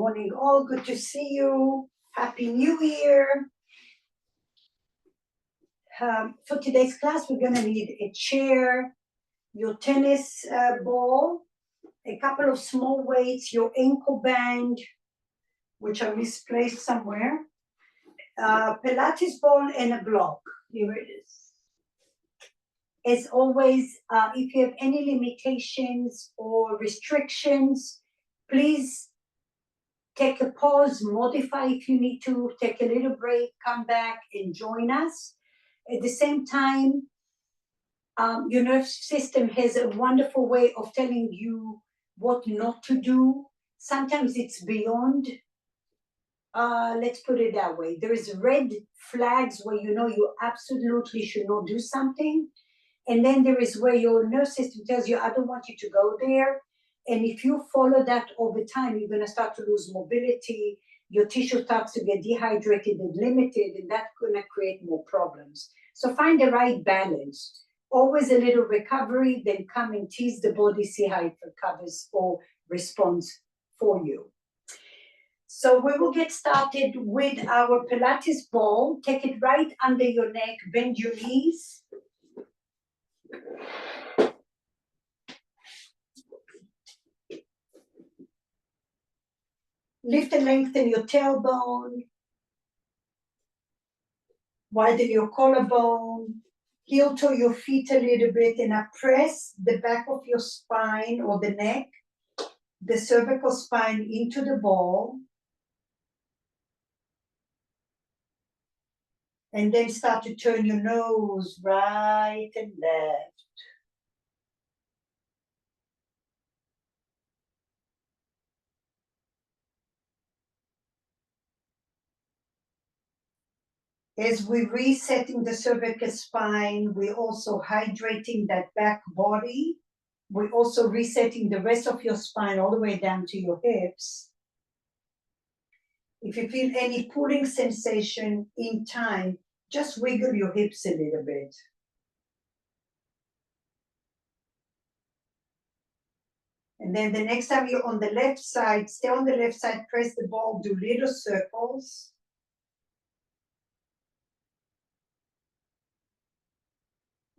morning all. Good to see you. Happy New Year. For today's class, we're going to need a chair, your tennis ball, a couple of small weights, your ankle band, which I misplaced somewhere, Pilates ball, and a block. Here it is. As always, if you have any limitations or restrictions, please take a pause, modify if you need to, take a little break, come back and join us. At the same time, your nervous system has a wonderful way of telling you what not to do. Sometimes it's beyond, let's put it that way. There is red flags where you know you absolutely should not do something. And then there is where your nervous system tells you, I don't want you to go there. And if you follow that over time, you're going to start to lose mobility. Your tissue starts to get dehydrated and limited, and that's going to create more problems. So find the right balance. Always a little recovery, then come and tease the body, see how it recovers or responds for you. So we will get started with our Pilates ball. Take it right under your neck, bend your knees. Lift and lengthen your tailbone. Widen your collarbone. Heel toe your feet a little bit and press the back of your spine or the neck, the cervical spine into the ball. And then start to turn your nose right and left. As we're resetting the cervical spine, we're also hydrating that back body. We're also resetting the rest of your spine all the way down to your hips. If you feel any pulling sensation in time, just wiggle your hips a little bit. And then the next time you're on the left side, stay on the left side, press the ball, do little circles.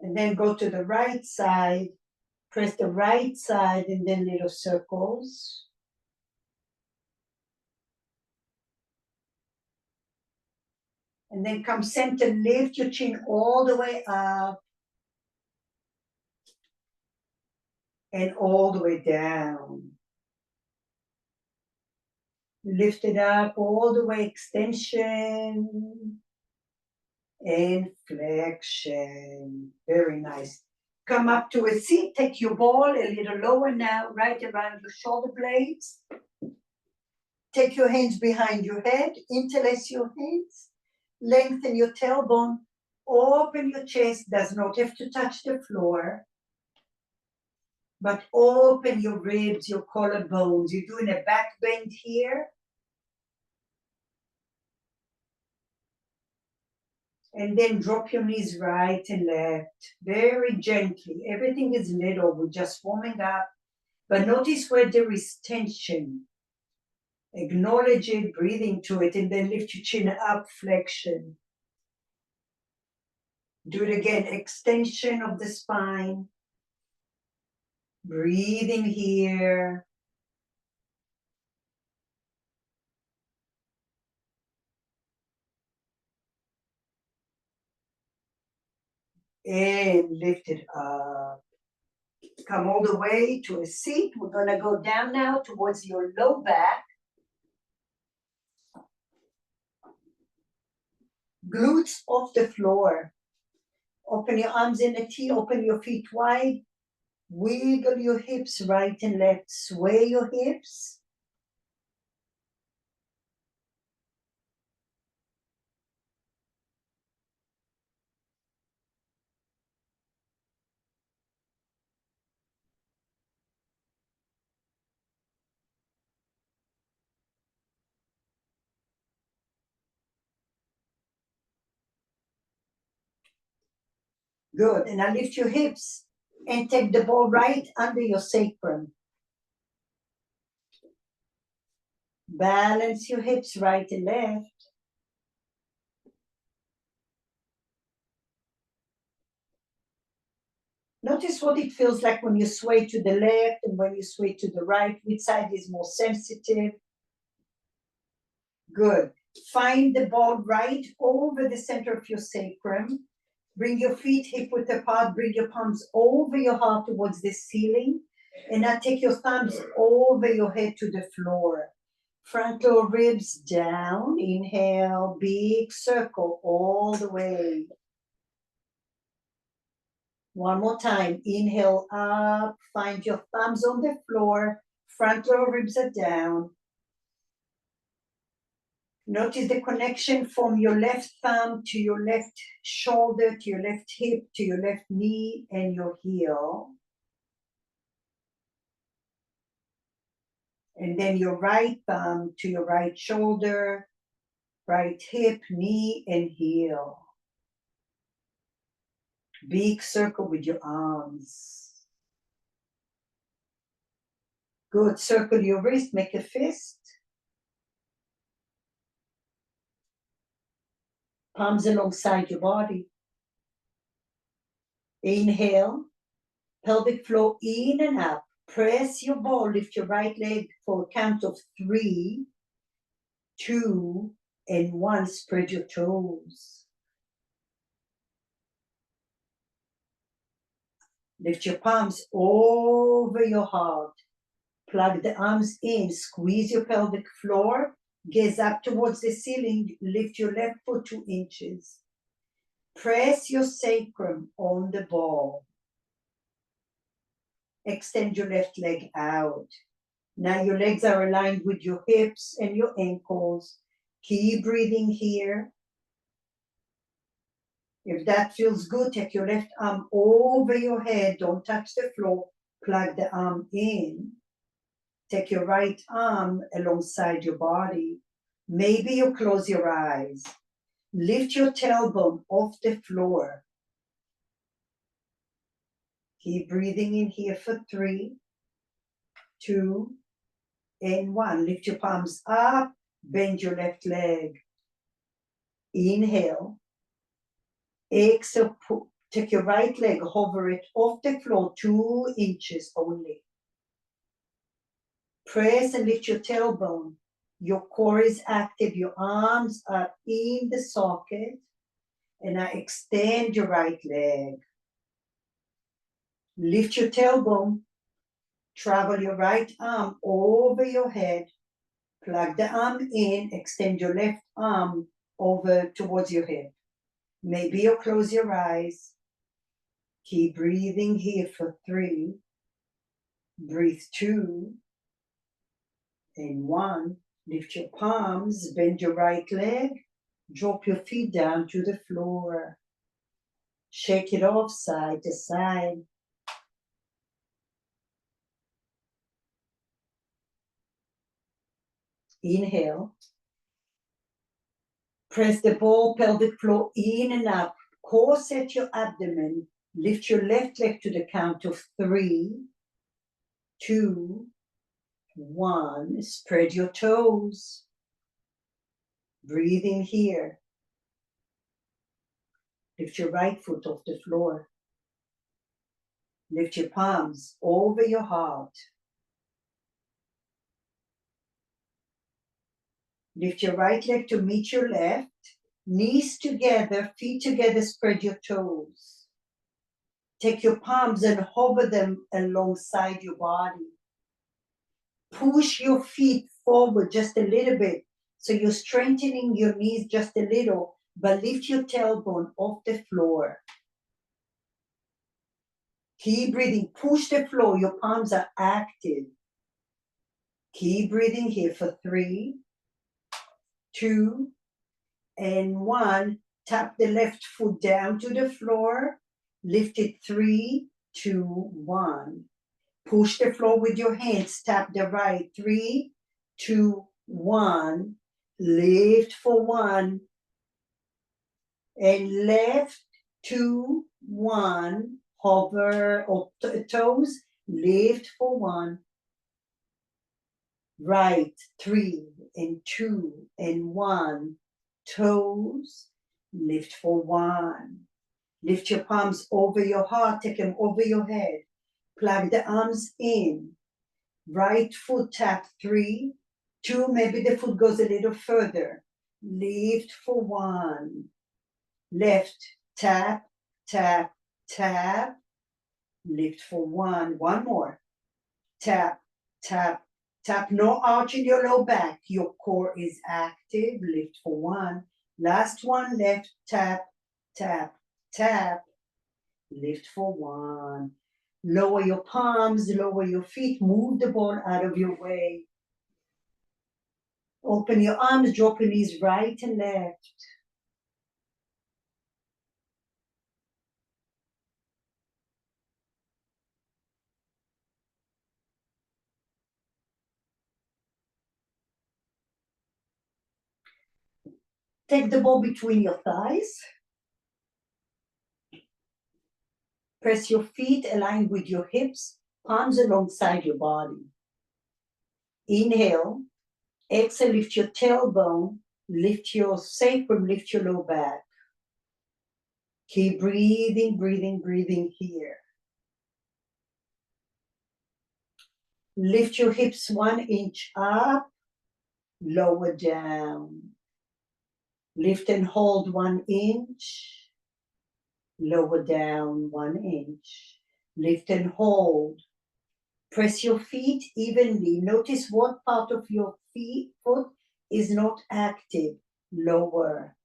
And then go to the right side, press the right side, and then little circles. And then come center, lift your chin all the way up. And all the way down. Lift it up all the way, extension and flexion. Very nice. Come up to a seat, take your ball a little lower now, right around your shoulder blades. Take your hands behind your head, interlace your hands, lengthen your tailbone, open your chest, does not have to touch the floor. But open your ribs, your collarbones. You're doing a back bend here. And then drop your knees right and left. Very gently. Everything is little. We're just warming up. But notice where there is tension. Acknowledge it, breathe into it, and then lift your chin up, flexion. Do it again. Extension of the spine. Breathing here. And lift it up. Come all the way to a seat. We're going to go down now towards your low back. Glutes off the floor. Open your arms in a T. Open your feet wide. Wiggle your hips right and left. Sway your hips. Good. And now lift your hips and take the ball right under your sacrum. Balance your hips right and left. Notice what it feels like when you sway to the left and when you sway to the right. Which side is more sensitive? Good. Find the ball right over the center of your sacrum. Bring your feet hip-width apart. Bring your palms over your heart towards the ceiling. And now take your thumbs over your head to the floor. Frontal ribs down. Inhale, big circle all the way. One more time. Inhale up. Find your thumbs on the floor. Frontal ribs are down. Notice the connection from your left thumb to your left shoulder, to your left hip, to your left knee, and your heel. And then your right thumb to your right shoulder, right hip, knee, and heel. Big circle with your arms. Good. Circle your wrist, make a fist. Palms alongside your body. Inhale, pelvic floor in and up. Press your ball, lift your right leg for a count of 3, 2, and 1. Spread your toes. Lift your palms over your heart. Plug the arms in. Squeeze your pelvic floor. Gaze up towards the ceiling. Lift your left foot 2 inches. Press your sacrum on the ball. Extend your left leg out. Now your legs are aligned with your hips and your ankles. Keep breathing here. If that feels good, take your left arm over your head. Don't touch the floor. Plug the arm in. Take your right arm alongside your body. Maybe you close your eyes. Lift your tailbone off the floor. Keep breathing in here for 3, 2, and 1. Lift your palms up. Bend your left leg. Inhale. Exhale. Take your right leg. Hover it off the floor 2 inches only. Press and lift your tailbone. Your core is active. Your arms are in the socket. And now extend your right leg. Lift your tailbone. Travel your right arm over your head. Plug the arm in. Extend your left arm over towards your head. Maybe you close your eyes. Keep breathing here for 3. Breathe 2. And 1. Lift your palms. Bend your right leg. Drop your feet down to the floor. Shake it off side to side. Inhale. Press the ball, pelvic floor in and up. Core set your abdomen. Lift your left leg to the count of 3, 2, 1. Spread your toes. Breathe in here. Lift your right foot off the floor. Lift your palms over your heart. Lift your right leg to meet your left. Knees together, feet together, spread your toes. Take your palms and hover them alongside your body. Push your feet forward just a little bit. So you're strengthening your knees just a little, but lift your tailbone off the floor. Keep breathing. Push the floor. Your palms are active. Keep breathing here for 3, 2, and 1. Tap the left foot down to the floor. Lift it 3, 2, 1. Push the floor with your hands. Tap the right. 3, 2, 1. Lift for 1. And left, 2, 1. Hover or toes. Lift for 1. Right, 3. and 2 and 1. Toes, lift for 1. Lift your palms over your heart, take them over your head. Plug the arms in. Right foot tap 3, 2, maybe the foot goes a little further. Lift for 1. Left, tap, tap, tap. Lift for 1. One more. Tap, tap, tap. No arch in your low back. Your core is active. Lift for 1. Last one, left, tap, tap, tap. Lift for 1. Lower your palms, lower your feet, move the ball out of your way. Open your arms, drop your knees right and left. Take the ball between your thighs. Press your feet aligned with your hips, palms alongside your body. Inhale. Exhale, lift your tailbone, lift your sacrum, lift your low back. Keep breathing, breathing, breathing here. Lift your hips 1 inch up, lower down. Lift and hold 1 inch, lower down 1 inch. Lift and hold. Press your feet evenly. Notice what part of your foot is not active. Lower.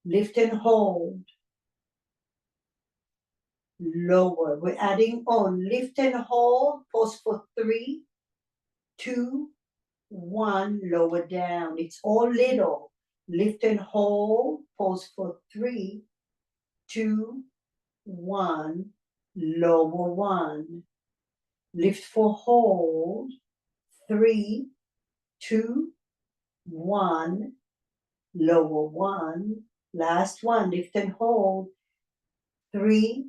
Lift and hold. Lower. We're adding on. Lift and hold. Pause for 3, 2, 1. Lower down. It's all little. Lift and hold. Pause for 3, 2, 1. Lower 1. Lift for hold. 3, 2, 1. Lower 1. Last one. Lift and hold. 3,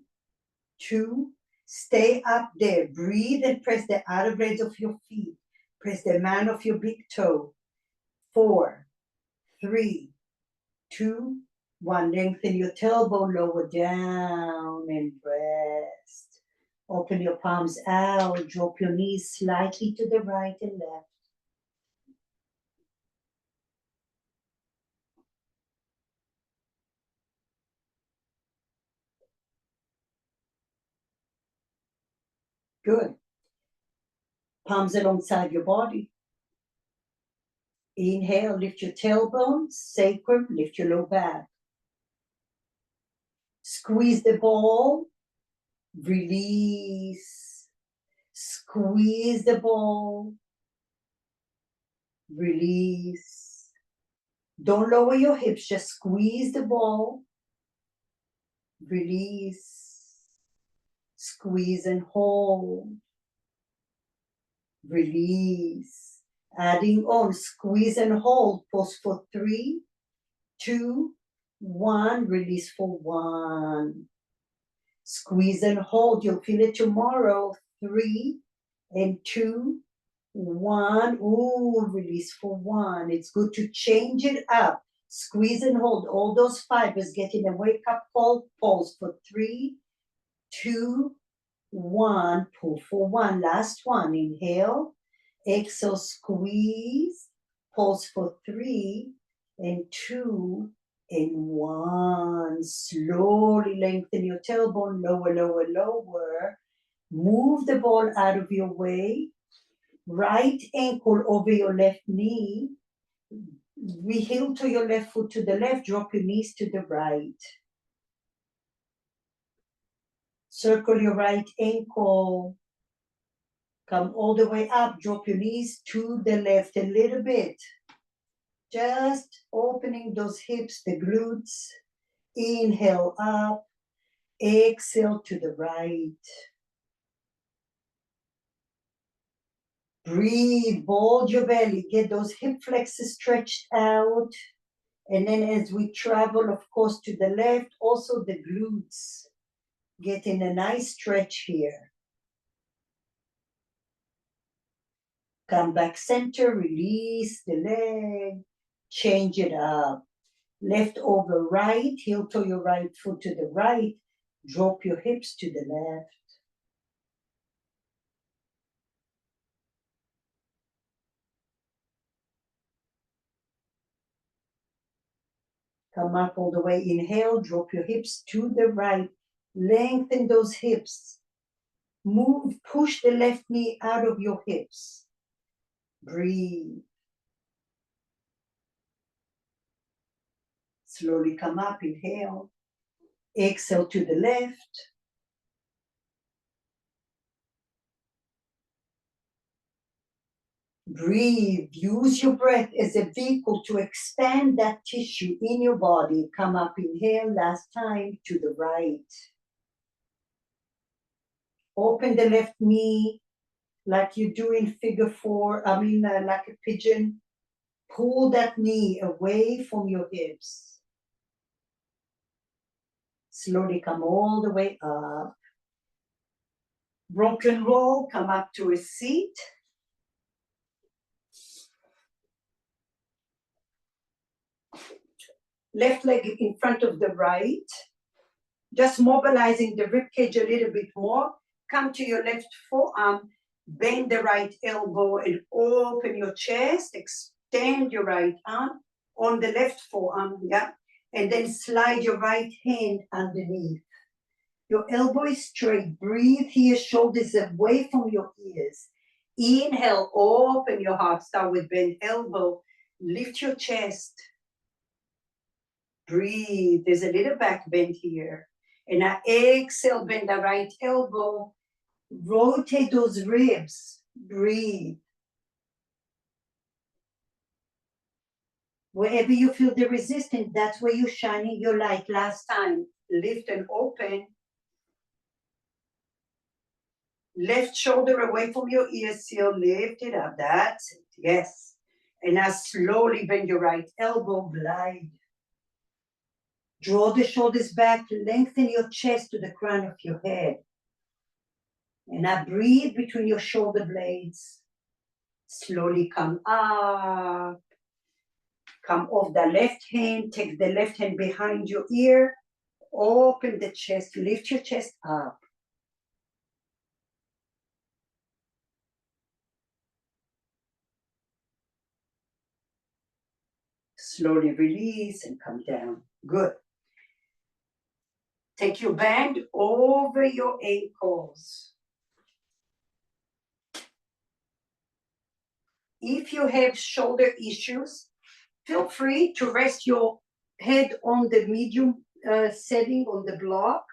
2. Stay up there. Breathe and press the outer blades of your feet. Press the man of your big toe. 4, 3, 2, 1. Lengthen your tailbone, lower down and rest. Open your palms out. Drop your knees slightly to the right and left. Good. Palms alongside your body. Inhale, lift your tailbone, sacrum, lift your low back. Squeeze the ball, release. Squeeze the ball, release. Don't lower your hips, just squeeze the ball, release. Squeeze and hold, release. Adding on, squeeze and hold, pause for 3, 2, 1, release for 1. Squeeze and hold, you'll feel it tomorrow. 3 and 2, 1. Ooh, release for 1. It's good to change it up. Squeeze and hold, all those fibers getting a wake up call. Pause for 3, 2, 1. Pull for 1. Last one. Inhale. Exhale, squeeze. Pause for 3 and 2 and 1. Slowly lengthen your tailbone. Lower, lower, lower. Move the ball out of your way. Right ankle over your left knee. Heel to your left foot to the left. Drop your knees to the right. Circle your right ankle. Come all the way up. Drop your knees to the left a little bit. Just opening those hips, the glutes. Inhale up. Exhale to the right. Breathe, bulge your belly. Get those hip flexors stretched out. And then as we travel, of course, to the left, also the glutes. Getting a nice stretch here. Come back center, release the leg, change it up. Left over right, heel toe your right foot to the right, drop your hips to the left. Come up all the way, inhale, drop your hips to the right, lengthen those hips. Move, push the left knee out of your hips. Breathe. Slowly come up, inhale. Exhale to the left. Breathe. Use your breath as a vehicle to expand that tissue in your body. Come up, inhale, last time, to the right. Open the left knee like you do in figure four, like a pigeon. Pull that knee away from your hips. Slowly come all the way up. Rock and roll, come up to a seat. Left leg in front of the right. Just mobilizing the ribcage a little bit more. Come to your left forearm, bend the right elbow and open your chest. Extend your right arm on the left forearm, yeah. And then slide your right hand underneath. Your elbow is straight. Breathe here, shoulders away from your ears. Inhale, open your heart. Start with bent elbow. Lift your chest. Breathe. There's a little back bend here. And now exhale, bend the right elbow. Rotate those ribs. Breathe. Wherever you feel the resistance, that's where you're shining your light. Last time, lift and open. Left shoulder away from your ear seal, lift it up, that's it, yes. And now slowly bend your right elbow, glide. Draw the shoulders back, lengthen your chest to the crown of your head. And now breathe between your shoulder blades. Slowly come up. Come off the left hand, take the left hand behind your ear. Open the chest, lift your chest up. Slowly release and come down. Good. Take your band over your ankles. If you have shoulder issues, feel free to rest your head on the medium setting on the block.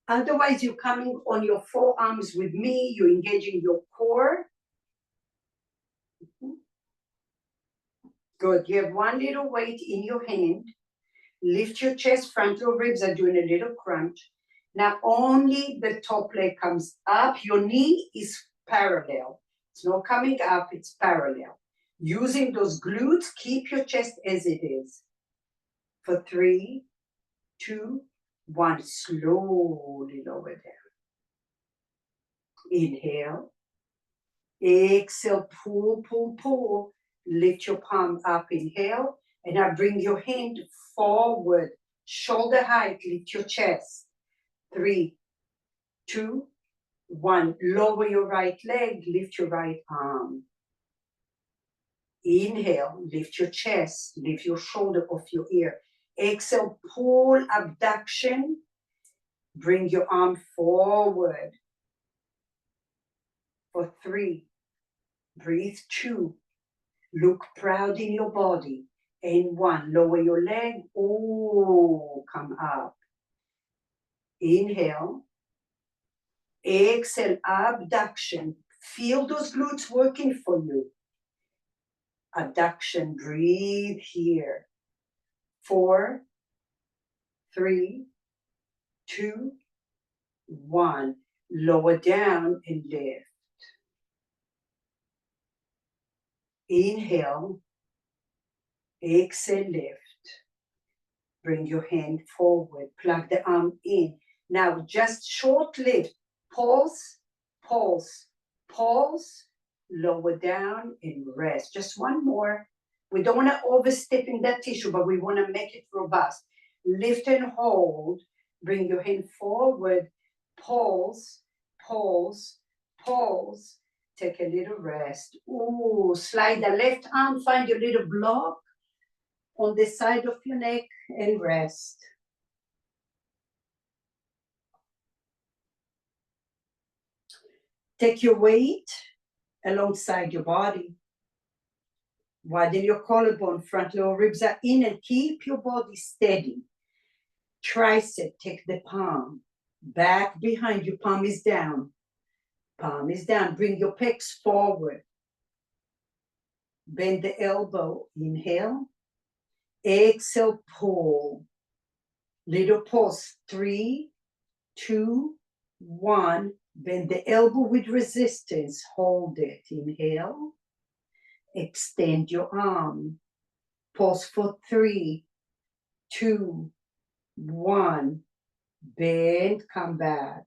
Otherwise, you're coming on your forearms with me, you're engaging your core. Good, you have one little weight in your hand. Lift your chest, frontal ribs are doing a little crunch. Now only the top leg comes up, your knee is parallel. It's not coming up, it's parallel. Using those glutes, keep your chest as it is. For 3, 2, 1, slowly lower down. Inhale. Exhale, pull, pull, pull. Lift your palm up, inhale. And now bring your hand forward, shoulder height, lift your chest. 3, 2, 1. Lower your right leg, lift your right arm. Inhale, lift your chest, lift your shoulder off your ear. Exhale, pull, abduction. Bring your arm forward. For 3, breathe. 2, look proud in your body. And 1, lower your leg, oh, come up. Inhale. Exhale, abduction. Feel those glutes working for you. Abduction, breathe here. 4, 3, 2, 1. Lower down and lift. Inhale. Exhale, lift. Bring your hand forward. Plug the arm in. Now just short lift. Pulse, pulse. Pulse, lower down, and rest. Just one more. We don't want to overstep in that tissue, but we want to make it robust. Lift and hold. Bring your hand forward. Pulse, pulse, pulse. Take a little rest. Ooh, slide the left arm. Find your little block on the side of your neck and rest. Take your weight alongside your body. Widen your collarbone, front lower ribs are in, and keep your body steady. Tricep, take the palm. Back behind you, palm is down. Palm is down. Bring your pecs forward. Bend the elbow. Inhale. Exhale, pull. Little pulse. 3, 2, 1. Bend the elbow with resistance. Hold it. Inhale. Extend your arm. Pulse for 3, 2, 1. Bend, come back.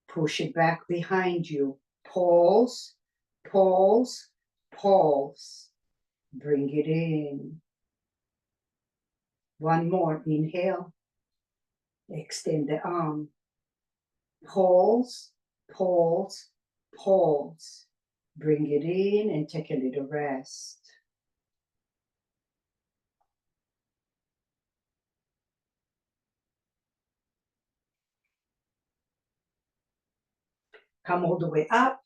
Push it back behind you. Pulse, pulse, pulse. Bring it in. One more. Inhale. Extend the arm. Pulse, pulse, pulse. Bring it in and take a little rest. Come all the way up.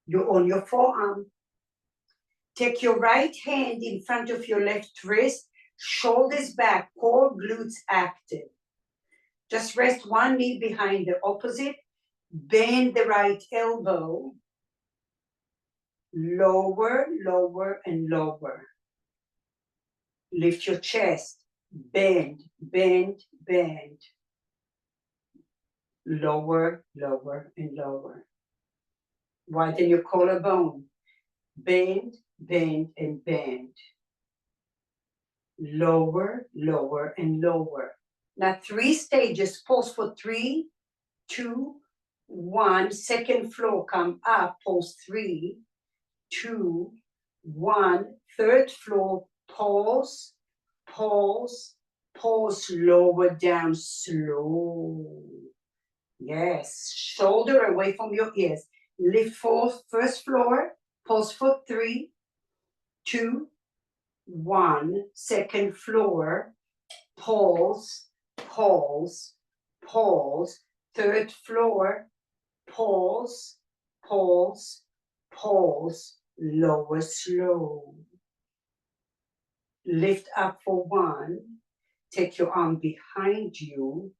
You're on your forearm. Take your right hand in front of your left wrist, shoulders back, core glutes active. Just rest one knee behind the opposite. Bend the right elbow. Lower, lower, and lower. Lift your chest. Bend, bend, bend. Lower, lower, and lower. Widen your collarbone. Bend, bend, and bend. Lower, lower, and lower. Now 3 stages. Pulse for 3, 2, 1. Second floor, come up. Pulse 3, 2, 1. Third floor, pulse, pulse, pulse. Lower down, slow. Yes, shoulder away from your ears. Lift for first floor. Pulse for 3, 2, 1. Second floor. Pulse, pulse, pulse. Third floor. Pulse, pulse, pulse. Lower slow. Lift up for 1. Take your arm behind you.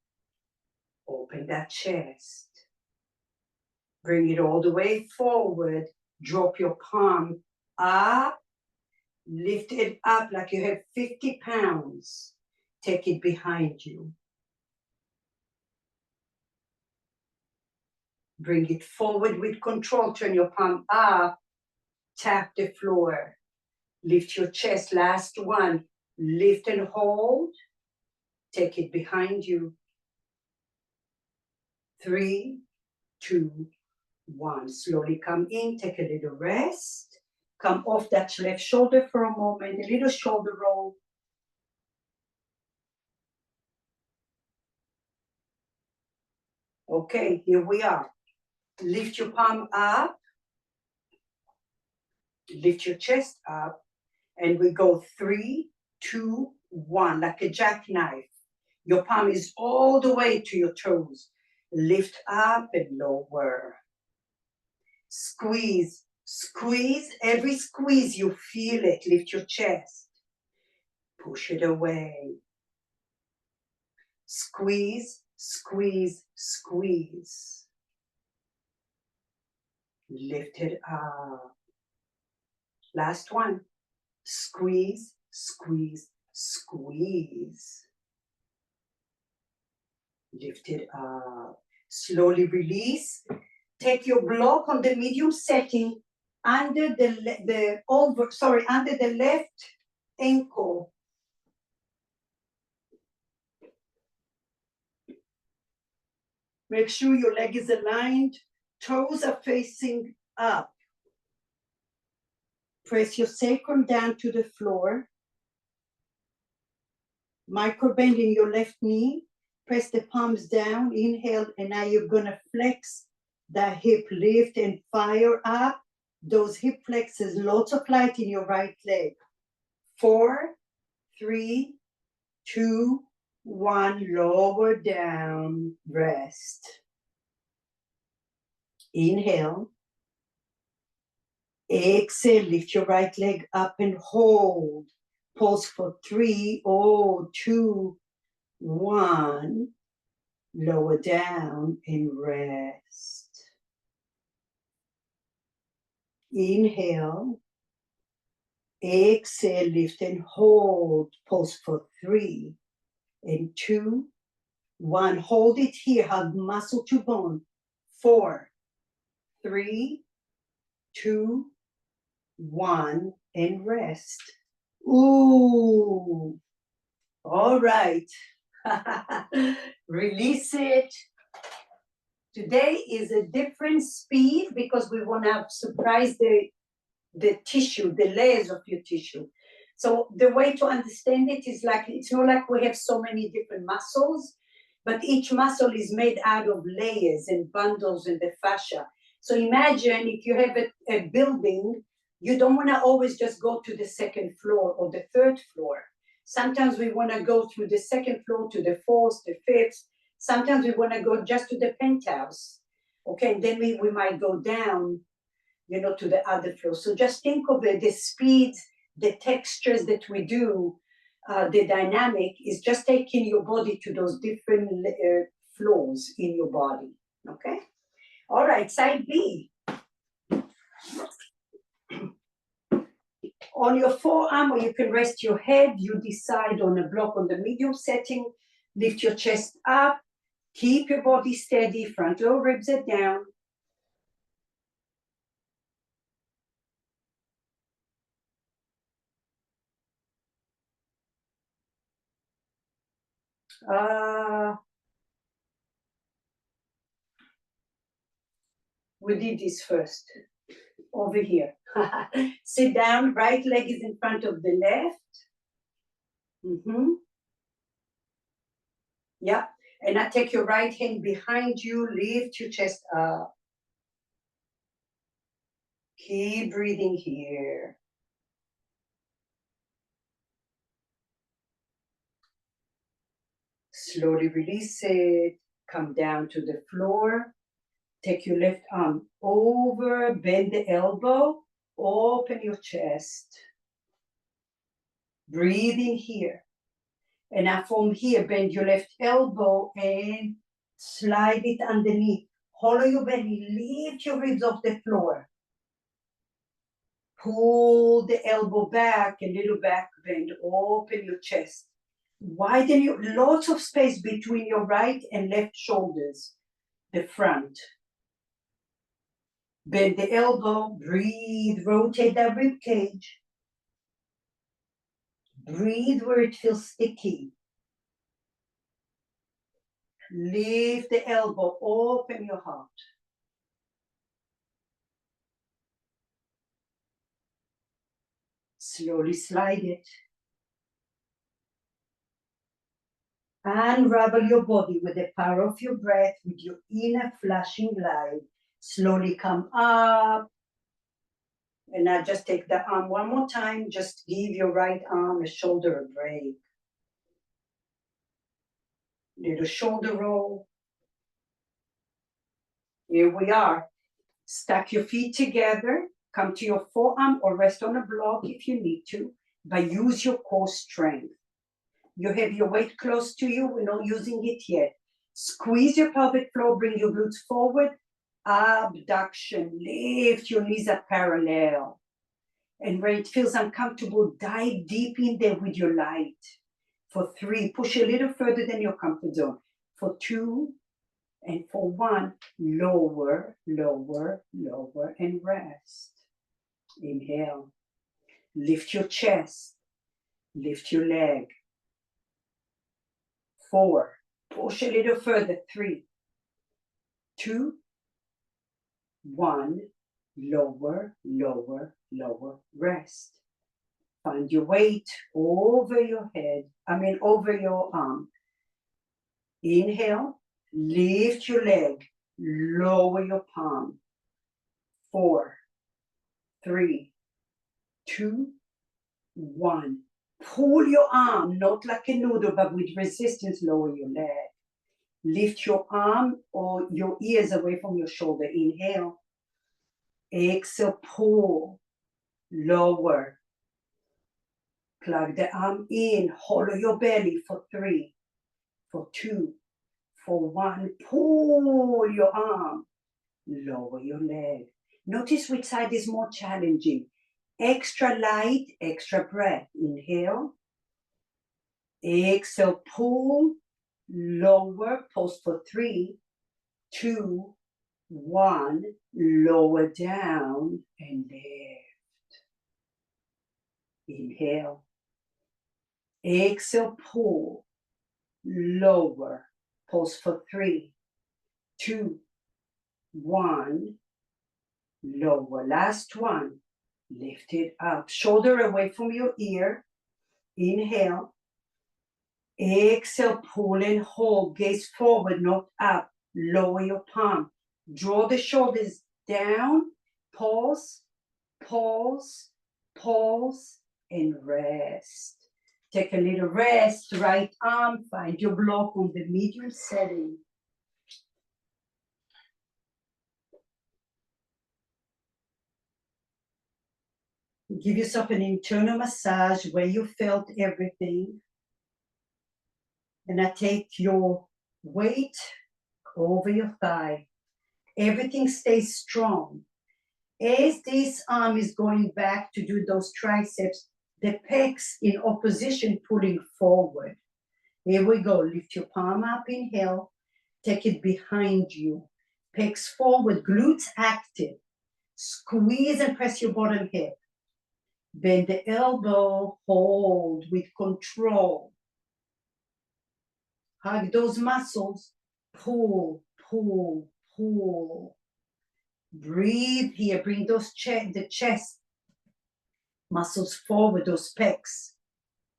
Open that chest. Bring it all the way forward. Drop your palm up. Lift it up like you have 50 pounds. Take it behind you. Bring it forward with control. Turn your palm up. Tap the floor. Lift your chest. Last one. Lift and hold. Take it behind you. 3, 2, 1. Slowly come in. Take a little rest. Come off that left shoulder for a moment. A little shoulder roll. Okay, here we are. Lift your palm up. Lift your chest up. And we go 3, 2, 1, like a jackknife. Your palm is all the way to your toes. Lift up and lower. Squeeze, squeeze. Every squeeze, you feel it. Lift your chest. Push it away. Squeeze, squeeze, squeeze. Lift it up. Last one. Squeeze, squeeze, squeeze. Lift it up. Slowly release. Take your block on the medium setting under under the left ankle. Make sure your leg is aligned, toes are facing up. Press your sacrum down to the floor. Micro bend in your left knee. Press the palms down, inhale, and now you're gonna flex the hip, lift and fire up. Those hip flexors, lots of light in your right leg. 4, 3, 2, 1, lower down, rest. Inhale. Exhale, lift your right leg up and hold. Pulse for 3, 2, 1. Lower down and rest. Inhale. Exhale, lift and hold. Pulse for 3 and 2, 1. Hold it here. Hug muscle to bone. 4, 3, 2, 1, and rest. Ooh. All right. Release it. Today is a different speed because we want to surprise the tissue, the layers of your tissue. So the way to understand it is like, it's not like we have so many different muscles, but each muscle is made out of layers and bundles in the fascia. So imagine if you have a building, you don't want to always just go to the second floor or the third floor. Sometimes we want to go through the second floor to the fourth, the fifth. Sometimes we want to go just to the penthouse. Okay, and then we might go down, you know, to the other floor. So just think of it, the speeds, the textures that we do, the dynamic is just taking your body to those different floors in your body. Okay? All right, side B. On your forearm, or you can rest your head, you decide on a block on the medium setting, lift your chest up, keep your body steady, front lower ribs are down. We did this first, over here. Sit down, right leg is in front of the left. Yeah, and now take your right hand behind you, lift your chest up. Keep breathing here. Slowly release it, come down to the floor. Take your left arm over, bend the elbow, open your chest. Breathe in here. And now from here, bend your left elbow and slide it underneath. Hollow your belly, lift your ribs off the floor. Pull the elbow back, a little back bend, open your chest. Widen your, lots of space between your right and left shoulders, the front. Bend the elbow, breathe, rotate that rib cage. Breathe where it feels sticky. Lift the elbow, open your heart. Slowly slide it. Unravel your body with the power of your breath, with your inner flashing light. Slowly come up. And now just take the arm one more time. Just give your right arm a shoulder a break. Little shoulder roll. Here we are. Stack your feet together. Come to your forearm or rest on a block if you need to, but use your core strength. You have your weight close to you. We're not using it yet. Squeeze your pelvic floor. Bring your glutes forward. Abduction. Lift your knees up parallel. And where it feels uncomfortable, dive deep in there with your light. For 3, push a little further than your comfort zone. For 2, and for 1, lower, lower, lower, and rest. Inhale. Lift your chest. Lift your leg. 4, push a little further. 3, 2, 1, lower, lower, lower, rest. Find your weight over your head, over your arm. Inhale, lift your leg, lower your palm. 4, 3, 2, 1. Pull your arm, not like a noodle, but with resistance, lower your leg. Lift your arm or your ears away from your shoulder. Inhale. Exhale, pull, lower. Plug the arm in, hollow your belly for 3, for 2, for 1. Pull your arm, lower your leg. Notice which side is more challenging. Extra light, extra breath. Inhale. Exhale, pull, lower, pause for 3, 2, 1, lower down and lift. Inhale. Exhale, pull, lower, pause for 3, 2, 1, lower. Last one. Lift it up. Shoulder away from your ear. Inhale. Exhale, pull and hold. Gaze forward, not up. Lower your palm. Draw the shoulders down. Pause, pause, pause, and rest. Take a little rest. Right arm, find your block on the medium setting. Give yourself an internal massage where you felt everything. And I take your weight over your thigh. Everything stays strong. As this arm is going back to do those triceps, the pecs in opposition pulling forward. Here we go. Lift your palm up, inhale. Take it behind you. Pecs forward, glutes active. Squeeze and press your bottom hip. Bend the elbow, hold with control. Hug those muscles. Pull, pull, pull. Breathe here. Bring those the chest muscles forward, those pecs.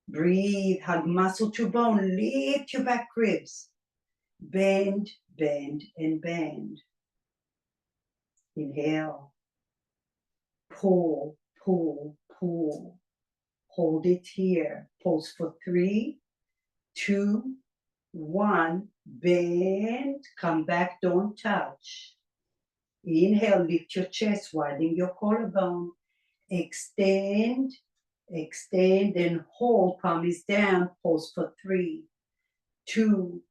Breathe. Hug muscle to bone. Lift your back ribs. Bend, bend, and bend. Inhale. Pull, pull, pull. Hold it here. Pause for 3, 2, 1. Bend. Come back. Don't touch. Inhale. Lift your chest. Widen your collarbone. Extend. Extend and hold. Palm is down. Pause for 3, 2,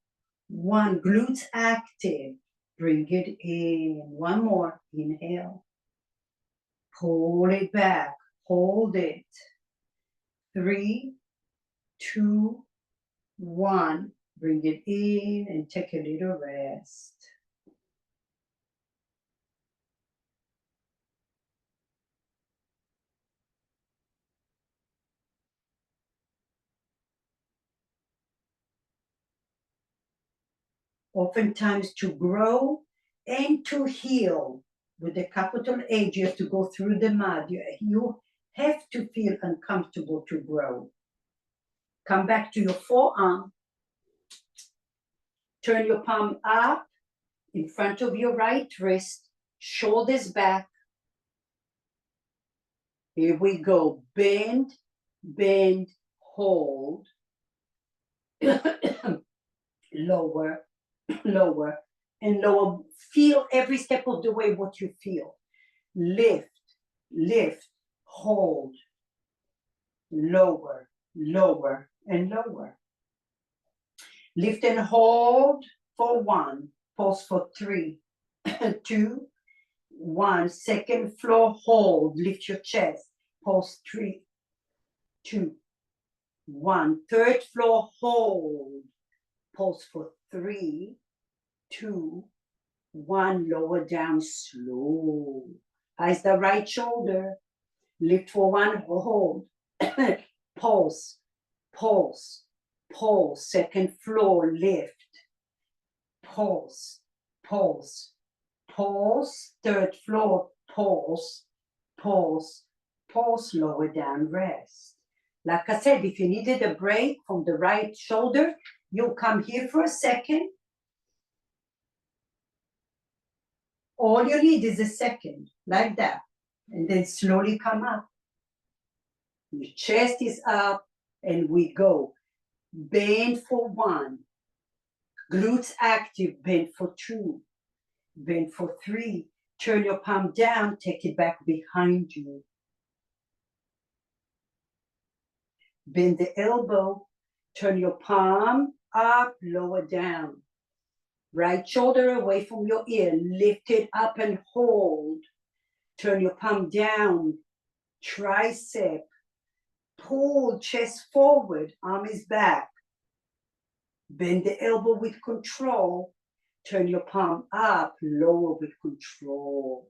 1. Glutes active. Bring it in. One more. Inhale. Pull it back. Hold it. 3, 2, 1. Bring it in and take a little rest. Oftentimes to grow and to heal with the capital H, you have to go through the mud. You have to feel uncomfortable to grow. Come back to your forearm. Turn your palm up in front of your right wrist, shoulders back. Here we go. Bend, bend, hold. Lower, lower, and lower. Feel every step of the way what you feel. Lift, lift, hold. Lower, lower, and lower. Lift and hold for 1. Pause for 3, 2, 1. Second floor hold. Lift your chest. Pause 3, 2, 1. Third floor hold. Pause for 3, 2, 1. Lower down slow. Eyes the right shoulder. Lift for 1. Hold. Pause. Pause. Pause. Second floor lift. Pause. Pause. Pulse, third floor, pulse, pulse, pulse, lower down, rest. Like I said, if you needed a break from the right shoulder, you'll come here for a second. All you need is a second, like that. And then slowly come up. Your chest is up, and we go. Bend for 1. Glutes active, bend for 2. Bend for 3. Turn your palm down, take it back behind you. Bend the elbow, turn your palm up, lower down. Right shoulder away from your ear, lift it up and hold. Turn your palm down, tricep. Pull chest forward, arm is back. Bend the elbow with control. Turn your palm up, lower with control.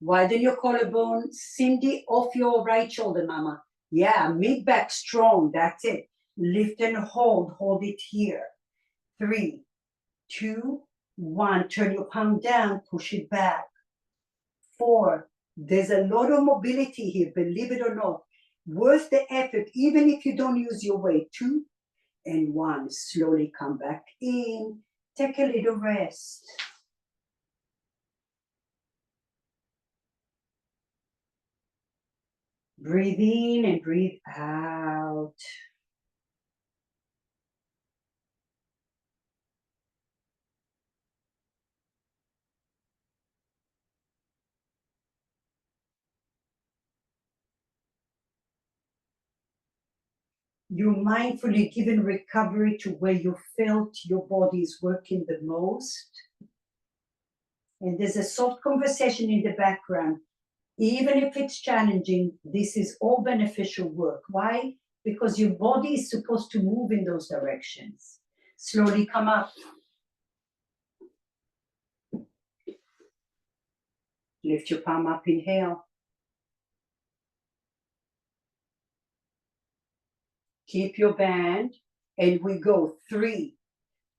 Widen your collarbone. Cindy, off your right shoulder, mama. Yeah, mid-back strong, that's it. Lift and hold it here. 3, 2, 1. Turn your palm down, push it back. 4. There's a lot of mobility here, believe it or not. Worth the effort, even if you don't use your weight. 2 and 1. Slowly come back in. Take a little rest. Breathe in and breathe out. You're mindfully giving recovery to where you felt your body is working the most. And there's a soft conversation in the background. Even if it's challenging, this is all beneficial work. Why? Because your body is supposed to move in those directions. Slowly come up. Lift your palm up, inhale. Keep your band, and we go 3,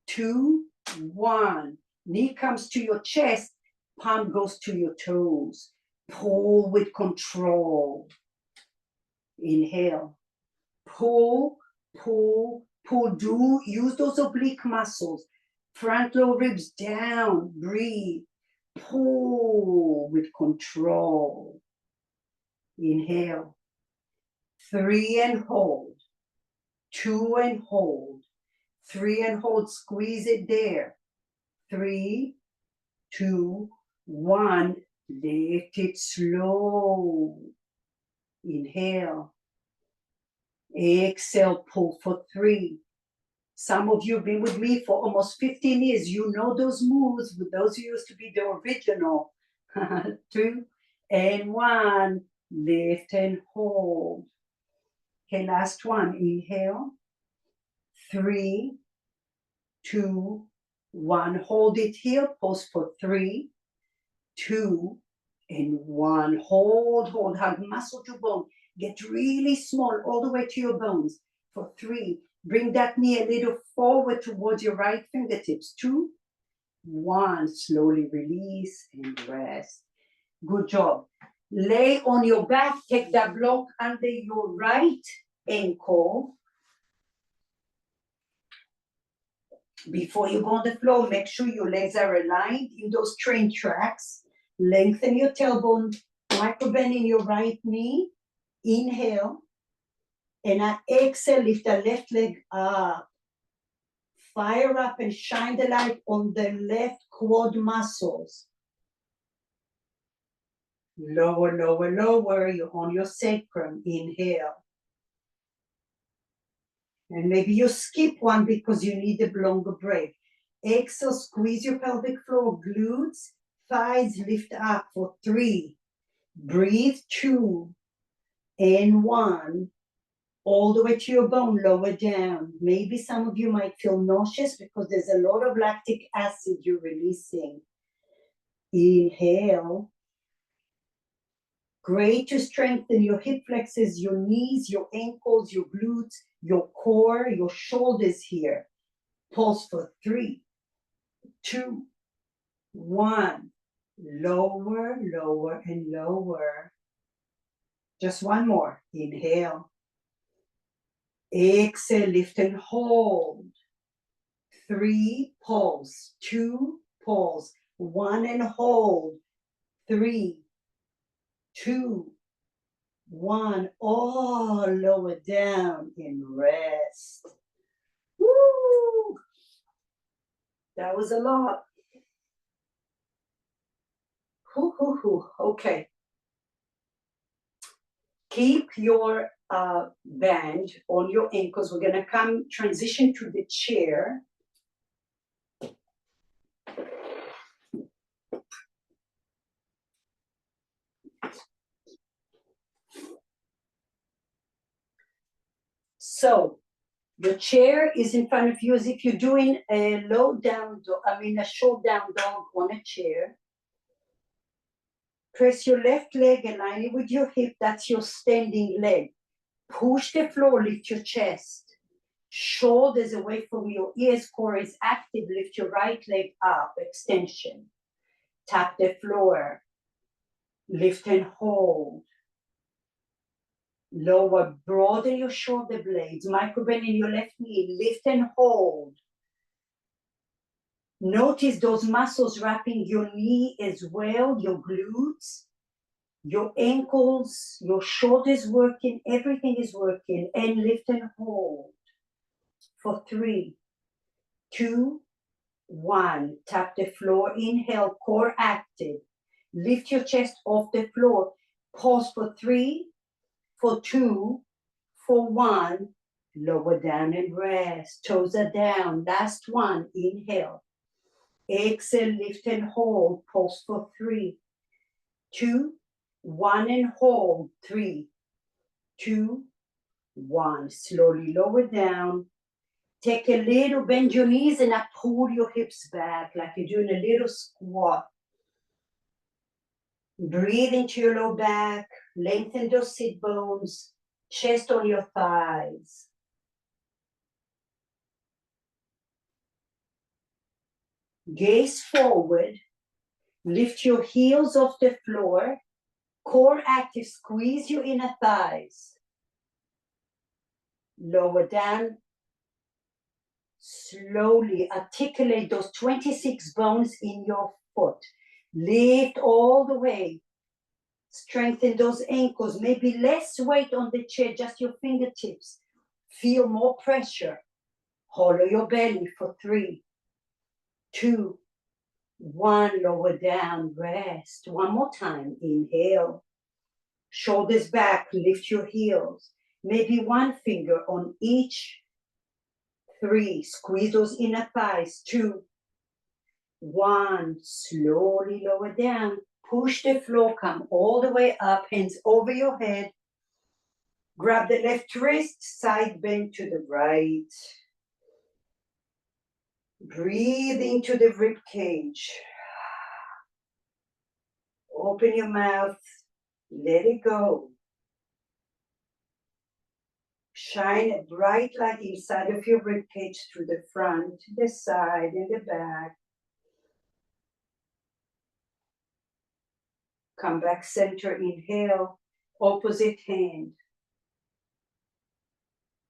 2, 1. Knee comes to your chest, palm goes to your toes. Pull with control. Inhale. Pull, pull, pull. Use those oblique muscles. Front lower ribs down. Breathe. Pull with control. Inhale. 3 and hold. 2 and hold. 3 and hold. Squeeze it there. 3, 2, 1. Lift it slow. Inhale. Exhale, pull for 3. Some of you have been with me for almost 15 years. You know those moves, but those who used to be the original. 2 and 1. Lift and hold. Okay, last one. Inhale. 3, 2, 1. Hold it here. Pause for 3, 2, and 1. Hold, hug muscle to bone. Get really small all the way to your bones. For 3, bring that knee a little forward towards your right fingertips. 2, 1. Slowly release and rest. Good job. Lay on your back. Take that block under your right ankle. Before you go on the floor, make sure your legs are aligned in those train tracks. Lengthen your tailbone, micro bend in your right knee. Inhale. And I exhale, lift the left leg up. Fire up and shine the light on the left quad muscles. Lower, lower, lower. You're on your sacrum. Inhale. And maybe you skip one because you need a longer break. Exhale, squeeze your pelvic floor, glutes, thighs lift up for 3. Breathe 2 and 1. All the way to your bone, lower down. Maybe some of you might feel nauseous because there's a lot of lactic acid you're releasing. Inhale. Great to strengthen your hip flexors, your knees, your ankles, your glutes, your core, your shoulders here. Pulse for 3, 2, 1. Lower, lower, and lower. Just one more. Inhale. Exhale, lift and hold. 3, pulse. 2, pulse. 1 and hold. 3, 2, 1. All lower down and rest. Woo! That was a lot. Okay. Keep your band on your ankles. We're gonna transition to the chair. So your chair is in front of you as if you're doing a a short down dog on a chair. Press your left leg, align it with your hip. That's your standing leg. Push the floor, lift your chest. Shoulders away from your ears, core is active. Lift your right leg up, extension. Tap the floor. Lift and hold. Lower, broaden your shoulder blades. Micro bend in your left knee. Lift and hold. Notice those muscles wrapping your knee as well, your glutes, your ankles, your shoulders working, everything is working. And lift and hold. For 3, 2, 1. Tap the floor. Inhale, core active. Lift your chest off the floor. Pause for 3, for 2, for 1. Lower down and rest. Toes are down. Last one. Inhale. Exhale, lift and hold. Pause for 3, 2, 1 and hold. 3, 2, 1. Slowly lower down. Take a little, bend your knees and now pull your hips back like you're doing a little squat. Breathe into your low back. Lengthen those sit bones. Chest on your thighs. Gaze forward. Lift your heels off the floor. Core active. Squeeze your inner thighs. Lower down. Slowly articulate those 26 bones in your foot. Lift all the way. Strengthen those ankles. Maybe less weight on the chair, just your fingertips. Feel more pressure. Hollow your belly for 3, 2, 1. Lower down, rest. One more time. Inhale. Shoulders back, lift your heels. Maybe one finger on each. 3, squeeze those inner thighs. 2, 1. Slowly lower down. Push the floor, come all the way up, hands over your head. Grab the left wrist, side bend to the right. Breathe into the rib cage. Open your mouth, let it go. Shine a bright light inside of your rib cage through the front, the side, and the back. Come back center, inhale, opposite hand.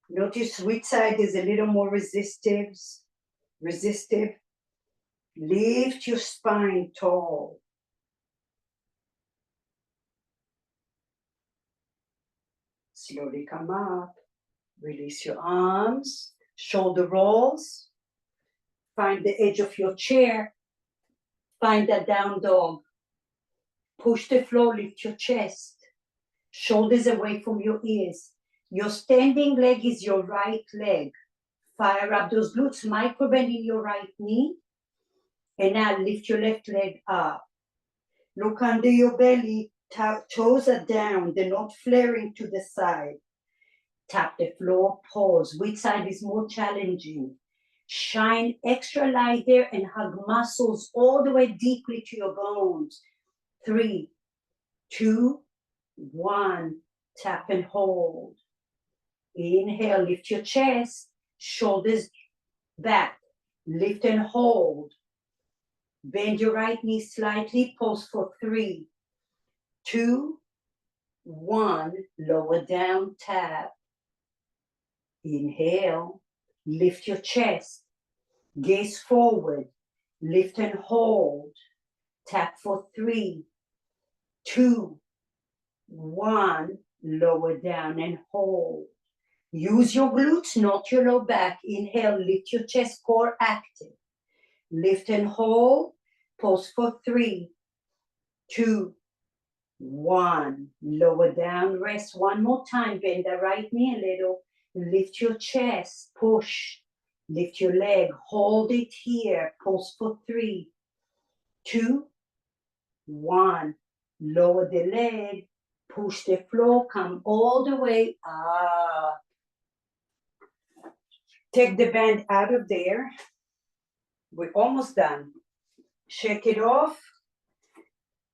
Notice which side is a little more resistive. Lift your spine tall. Slowly come up. Release your arms, shoulder rolls. Find the edge of your chair. Find that down dog. Push the floor, lift your chest. Shoulders away from your ears. Your standing leg is your right leg. Fire up those glutes, micro bend in your right knee. And now lift your left leg up. Look under your belly, toes are down, they're not flaring to the side. Tap the floor, pause. Which side is more challenging? Shine extra light there and hug muscles all the way deeply to your bones. 3, 2, 1. Tap and hold. Inhale, lift your chest, shoulders back. Lift and hold. Bend your right knee slightly, pause for 3, 2, 1, lower down, tap. Inhale, lift your chest, gaze forward, lift and hold. Tap for 3, 2, 1, lower down and hold. Use your glutes, not your low back. Inhale, lift your chest, core active. Lift and hold, pause for 3, 2, 1, lower down, rest. One more time, bend the right knee a little, lift your chest, push, lift your leg, hold it here, pause for 3, 2, 1, lower the leg, push the floor, come all the way up. Take the band out of there. We're almost done. Shake it off.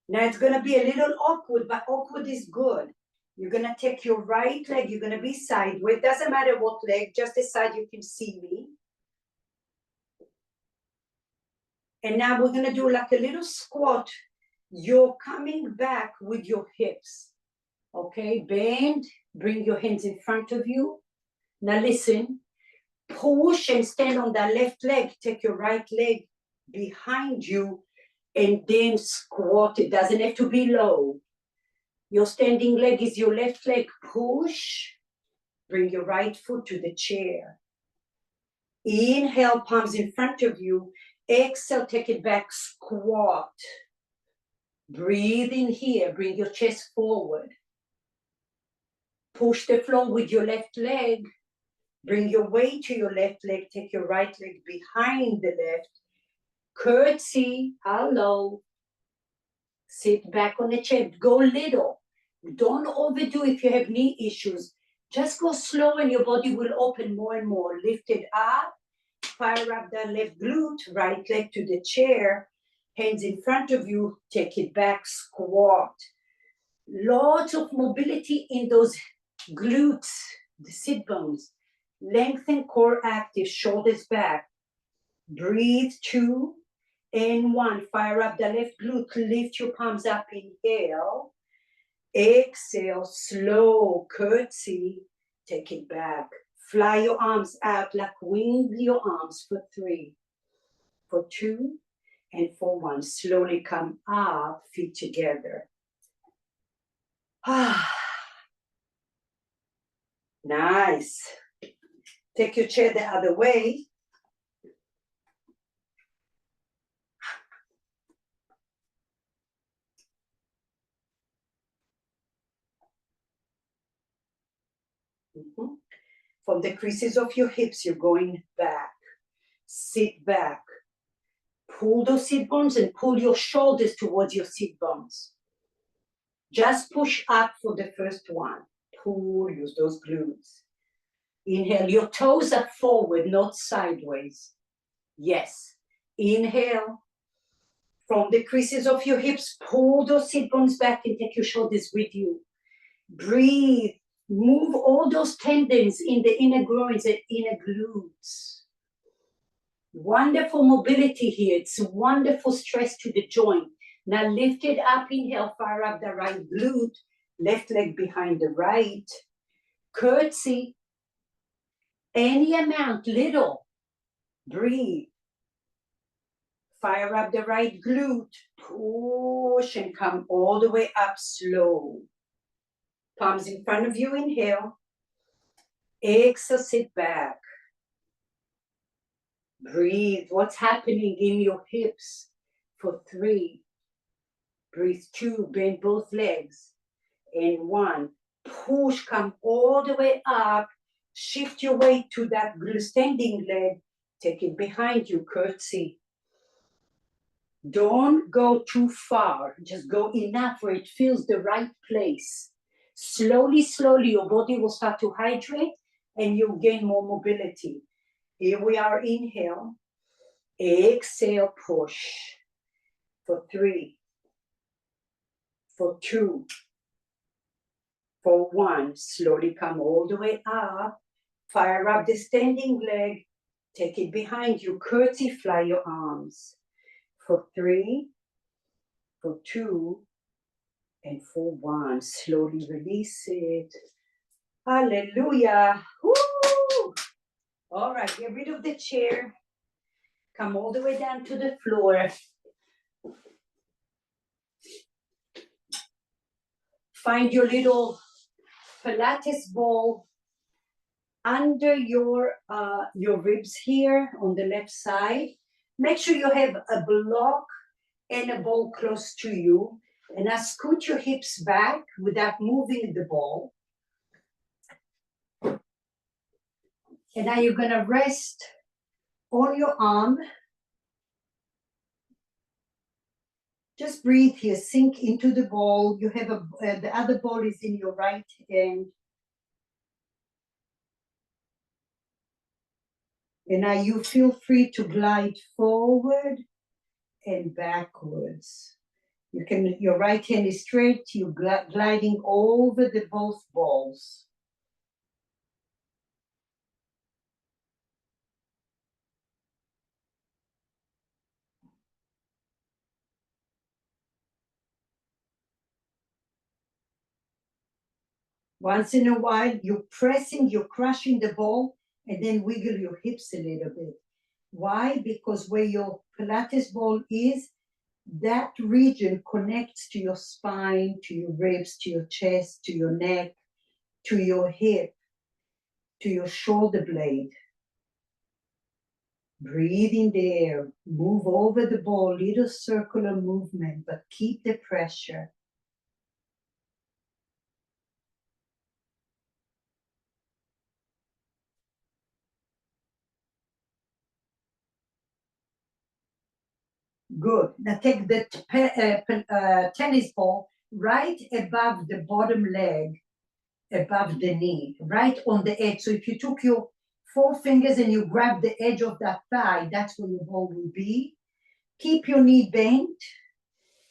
Now it's gonna be a little awkward, but awkward is good. You're gonna take your right leg, you're gonna be sideways. Doesn't matter what leg, just the side you can see me. And now we're gonna do like a little squat. You're coming back with your hips. Okay, bend, bring your hands in front of you. Now listen, push and stand on that left leg. Take your right leg behind you and then squat. It doesn't have to be low. Your standing leg is your left leg. Push, bring your right foot to the chair. Inhale, palms in front of you. Exhale, take it back, squat. Breathe in here, bring your chest forward. Push the floor with your left leg. Bring your weight to your left leg. Take your right leg behind the left. Curtsy, hello. Sit back on the chair. Go little. Don't overdo if you have knee issues. Just go slow and your body will open more and more. Lift it up. Fire up that left glute. Right leg to the chair. Hands in front of you. Take it back. Squat. Lots of mobility in those glutes, the sit bones. Lengthen core active, shoulders back. Breathe, 2 and 1. Fire up the left glute, lift your palms up, inhale. Exhale, slow, curtsy, take it back. Fly your arms out like wing your arms for 3, for 2, and for 1. Slowly come up, feet together. Nice. Take your chair the other way. From the creases of your hips, you're going back. Sit back. Pull those sit bones and pull your shoulders towards your sit bones. Just push up for the first one. Pull, use those glutes. Inhale, your toes are forward, not sideways. Yes. Inhale. From the creases of your hips, pull those sit bones back and take your shoulders with you. Breathe. Move all those tendons in the inner groins and inner glutes. Wonderful mobility here. It's wonderful stress to the joint. Now lift it up, inhale, fire up the right glute, left leg behind the right. Curtsy, any amount, little. Breathe. Fire up the right glute, push and come all the way up slow. Palms in front of you, inhale. Exhale, sit back. Breathe. What's happening in your hips for 3. Breathe 2, bend both legs. And 1, push, come all the way up. Shift your weight to that standing leg. Take it behind you, curtsy. Don't go too far. Just go enough where it feels the right place. Slowly, slowly, your body will start to hydrate and you'll gain more mobility. Here we are, inhale. Exhale, push. For 3. For 2. For 1. Slowly come all the way up. Fire up the standing leg. Take it behind you. Curtsy, fly your arms. for 3, for 2, and for 1. Slowly release it. Hallelujah. Woo! All right, get rid of the chair. Come all the way down to the floor. Find your little Pilates ball under your ribs here on the left side. Make sure you have a block and a ball close to you. And now scoot your hips back without moving the ball. And now you're gonna rest on your arm. Just breathe here, sink into the ball. You have the other ball is in your right hand. And now you feel free to glide forward and backwards. Your right hand is straight, you're gliding over the both balls. Once in a while, you're crushing the ball, and then wiggle your hips a little bit. Why? Because where your Pilates ball is, that region connects to your spine, to your ribs, to your chest, to your neck, to your hip, to your shoulder blade. Breathe in there, move over the ball, little circular movement, but keep the pressure. Good. Now take the tennis ball right above the bottom leg, above the knee, right on the edge. So if you took your 4 fingers and you grab the edge of that thigh, that's where your ball will be. Keep your knee bent.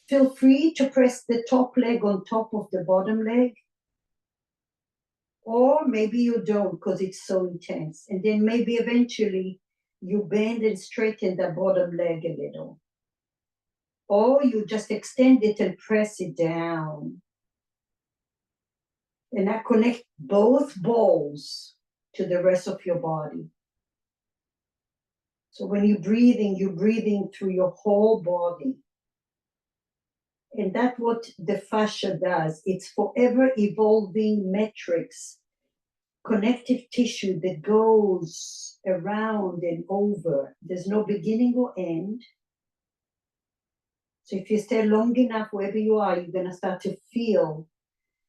Feel free to press the top leg on top of the bottom leg. Or maybe you don't because it's so intense. And then maybe eventually you bend and straighten the bottom leg a little. Or you just extend it and press it down. And now connect both balls to the rest of your body. So when you're breathing through your whole body. And that's what the fascia does. It's forever evolving matrix, connective tissue that goes around and over. There's no beginning or end. So if you stay long enough wherever you are, you're going to start to feel,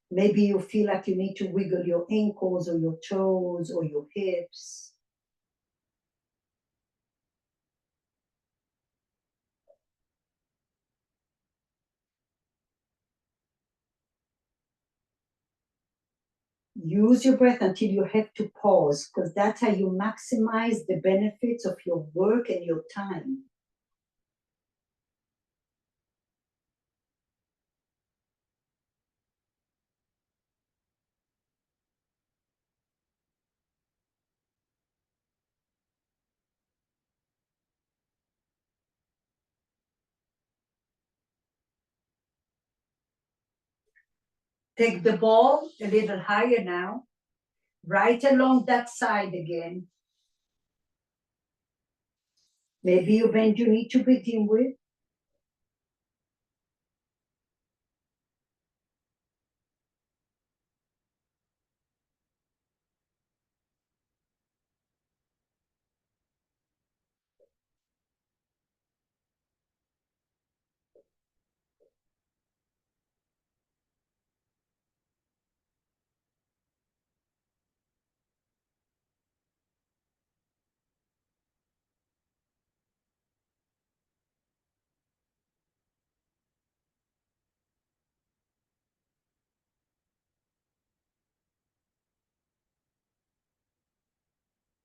maybe you feel like you need to wiggle your ankles or your toes or your hips. Use your breath until you have to pause, because that's how you maximize the benefits of your work and your time. Take the ball a little higher now, right along that side again. Maybe you bend your knee to begin with.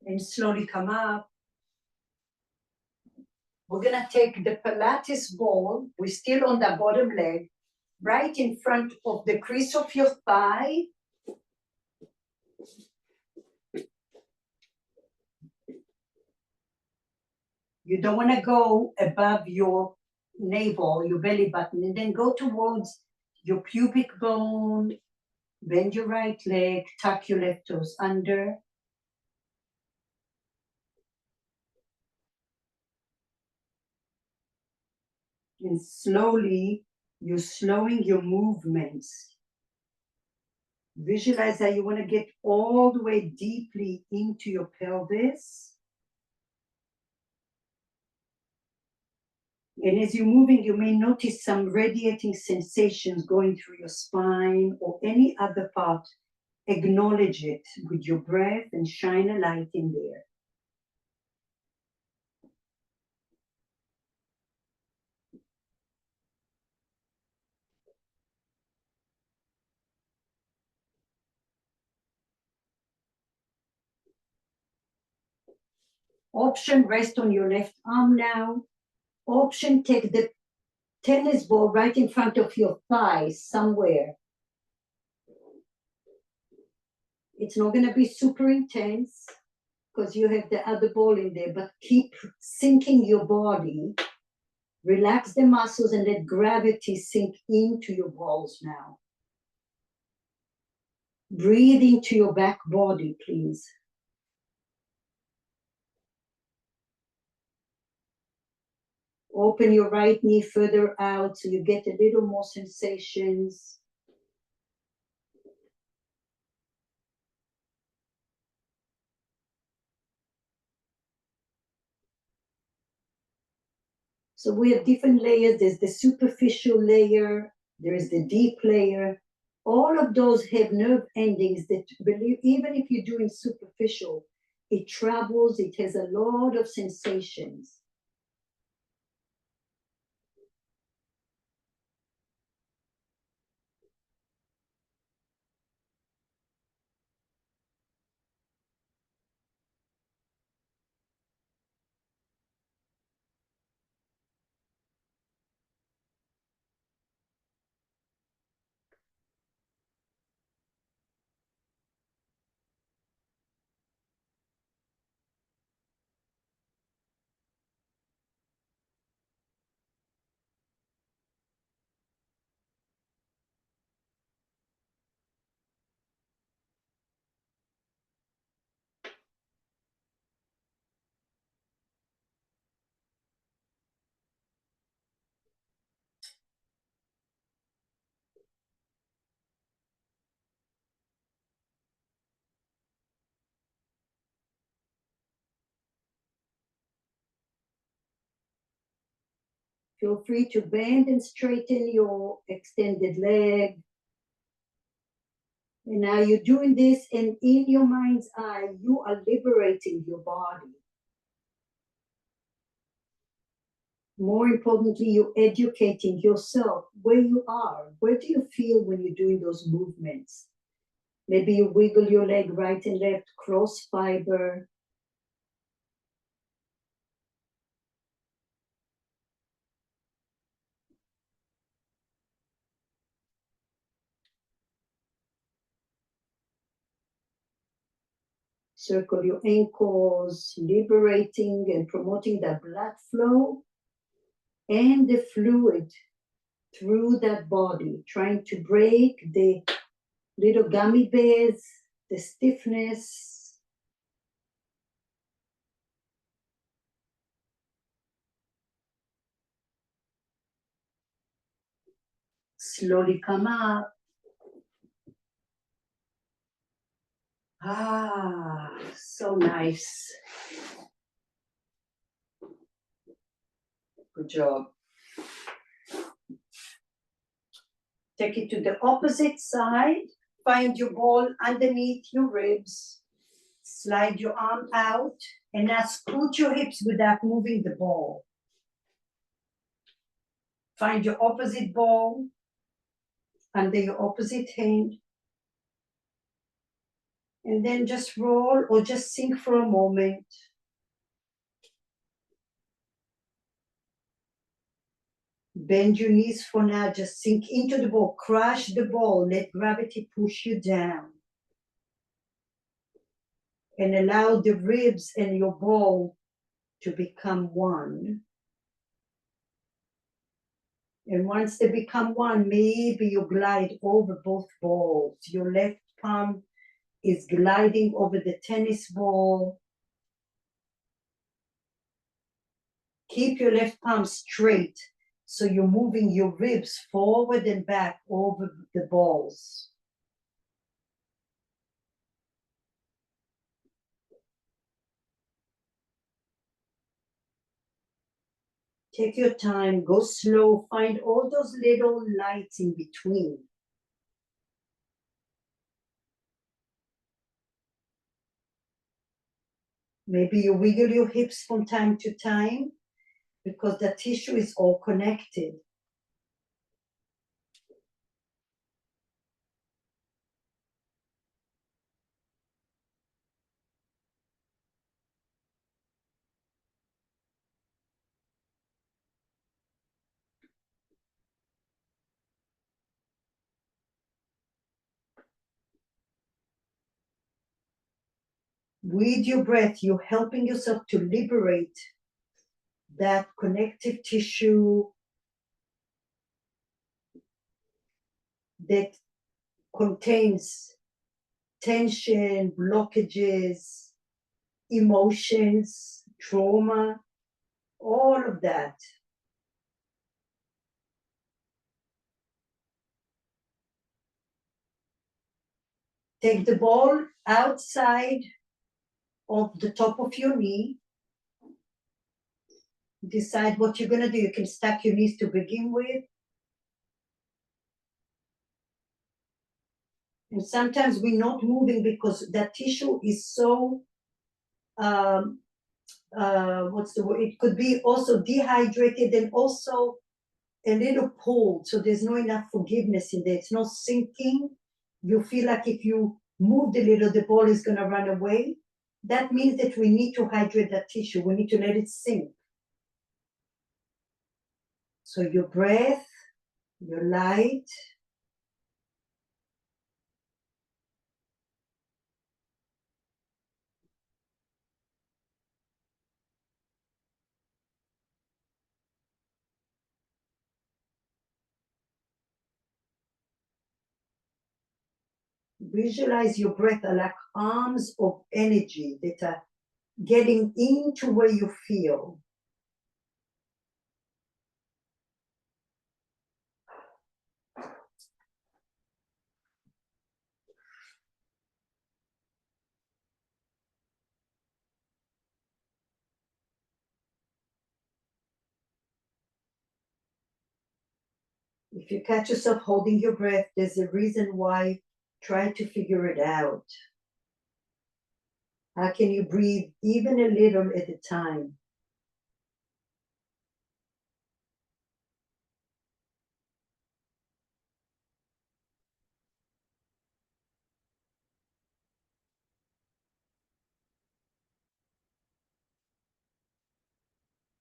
And slowly come up. We're gonna take the Pilates ball, we're still on the bottom leg, right in front of the crease of your thigh. You don't wanna go above your navel, your belly button, and then go towards your pubic bone. Bend your right leg, tuck your left toes under. And slowly, you're slowing your movements. Visualize that you want to get all the way deeply into your pelvis. And as you're moving, you may notice some radiating sensations going through your spine or any other part. Acknowledge it with your breath and shine a light in there. Option, rest on your left arm now. Option, take the tennis ball right in front of your thigh somewhere. It's not going to be super intense because you have the other ball in there, but keep sinking your body. Relax the muscles and let gravity sink into your balls now. Breathe into your back body, please. Open your right knee further out so you get a little more sensations. So we have different layers. There's the superficial layer, there is the deep layer. All of those have nerve endings that, believe, even if you're doing superficial, it travels, it has a lot of sensations. Feel free to bend and straighten your extended leg. And now you're doing this, and in your mind's eye, you are liberating your body. More importantly, you're educating yourself where you are. Where do you feel when you're doing those movements? Maybe you wiggle your leg right and left, cross fiber. Circle your ankles, liberating and promoting the blood flow and the fluid through that body, trying to break the little gummy bears, the stiffness. Slowly come up. Ah, so nice. Good job. Take it to the opposite side. Find your ball underneath your ribs. Slide your arm out and now scoot your hips without moving the ball. Find your opposite ball under your opposite hand. And then just roll or just sink for a moment. Bend your knees for now. Just sink into the ball. Crush the ball. Let gravity push you down. And allow the ribs and your ball to become one. And once they become one, maybe you glide over both balls. Your left palm is gliding over the tennis ball. Keep your left palm straight, so you're moving your ribs forward and back over the balls. Take your time, go slow, find all those little lights in between. Maybe you wiggle your hips from time to time because the tissue is all connected. With your breath, you're helping yourself to liberate that connective tissue that contains tension, blockages, emotions, trauma, all of that. Take the ball outside of the top of your knee. Decide what you're going to do. You can stack your knees to begin with. And sometimes we're not moving because that tissue is so, what's the word? It could be also dehydrated and also a little pulled. So there's no enough forgiveness in there. It's not sinking. You feel like if you move a little, the ball is going to run away. That means that we need to hydrate that tissue. We need to let it sink. So your breath, your light. Visualize your breath like arms of energy that are getting into where you feel. If you catch yourself holding your breath, there's a reason why. Try to figure it out. How can you breathe even a little at a time?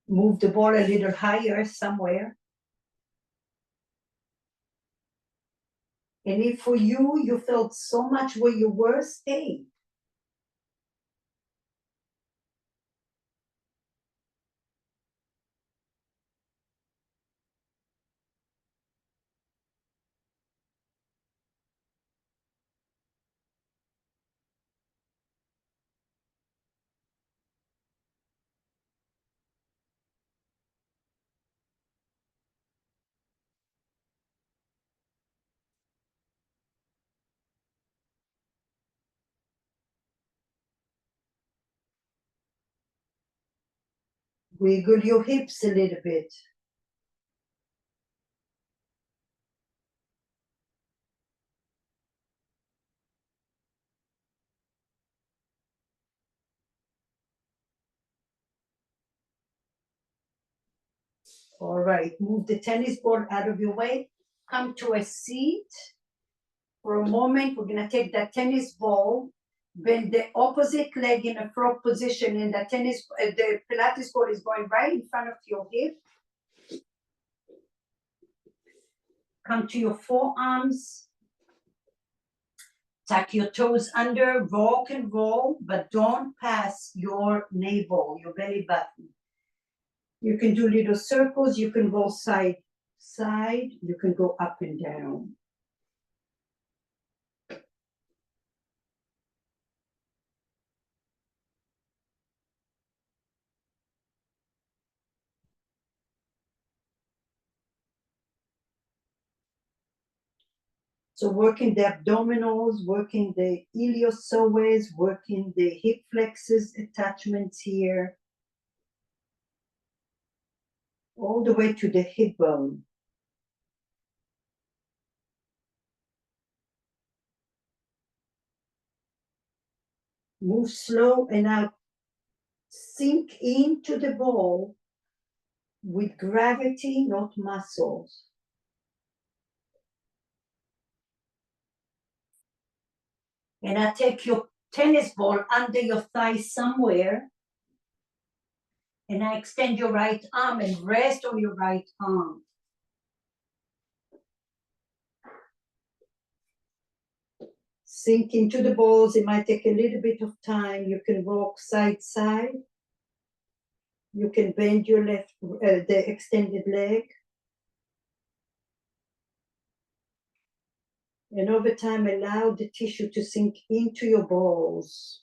Move the ball a little higher somewhere. And if for you, you felt so much where you were, stay. Wiggle your hips a little bit. All right, move the tennis ball out of your way. Come to a seat. For a moment, we're gonna take that tennis ball, bend the opposite leg in a frog position, and the Pilates ball is going right in front of your hip. Come to your forearms. Tuck your toes under, rock and roll, but don't pass your navel, your belly button. You can do little circles, you can go side side, you can go up and down. So working the abdominals, working the iliopsoas, working the hip flexors attachments here, all the way to the hip bone. Move slow and now sink into the ball with gravity, not muscles. And I take your tennis ball under your thigh somewhere, and I extend your right arm and rest on your right arm. Sink into the balls. It might take a little bit of time. You can walk side side. You can bend your left, the extended leg. And over time, allow the tissue to sink into your balls.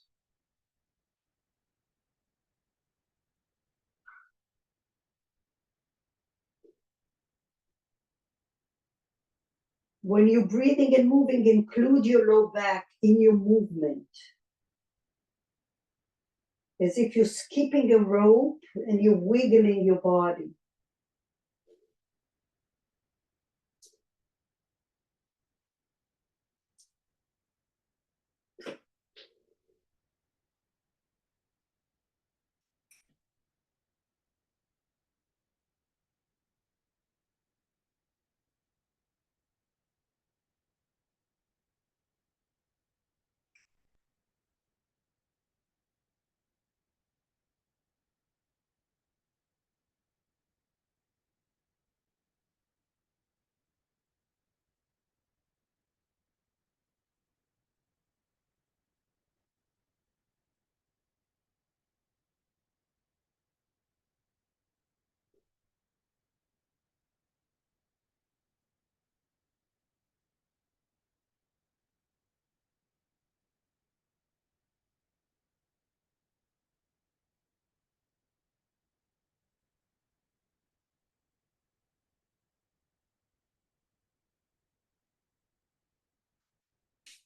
When you're breathing and moving, include your low back in your movement. As if you're skipping a rope and you're wiggling your body.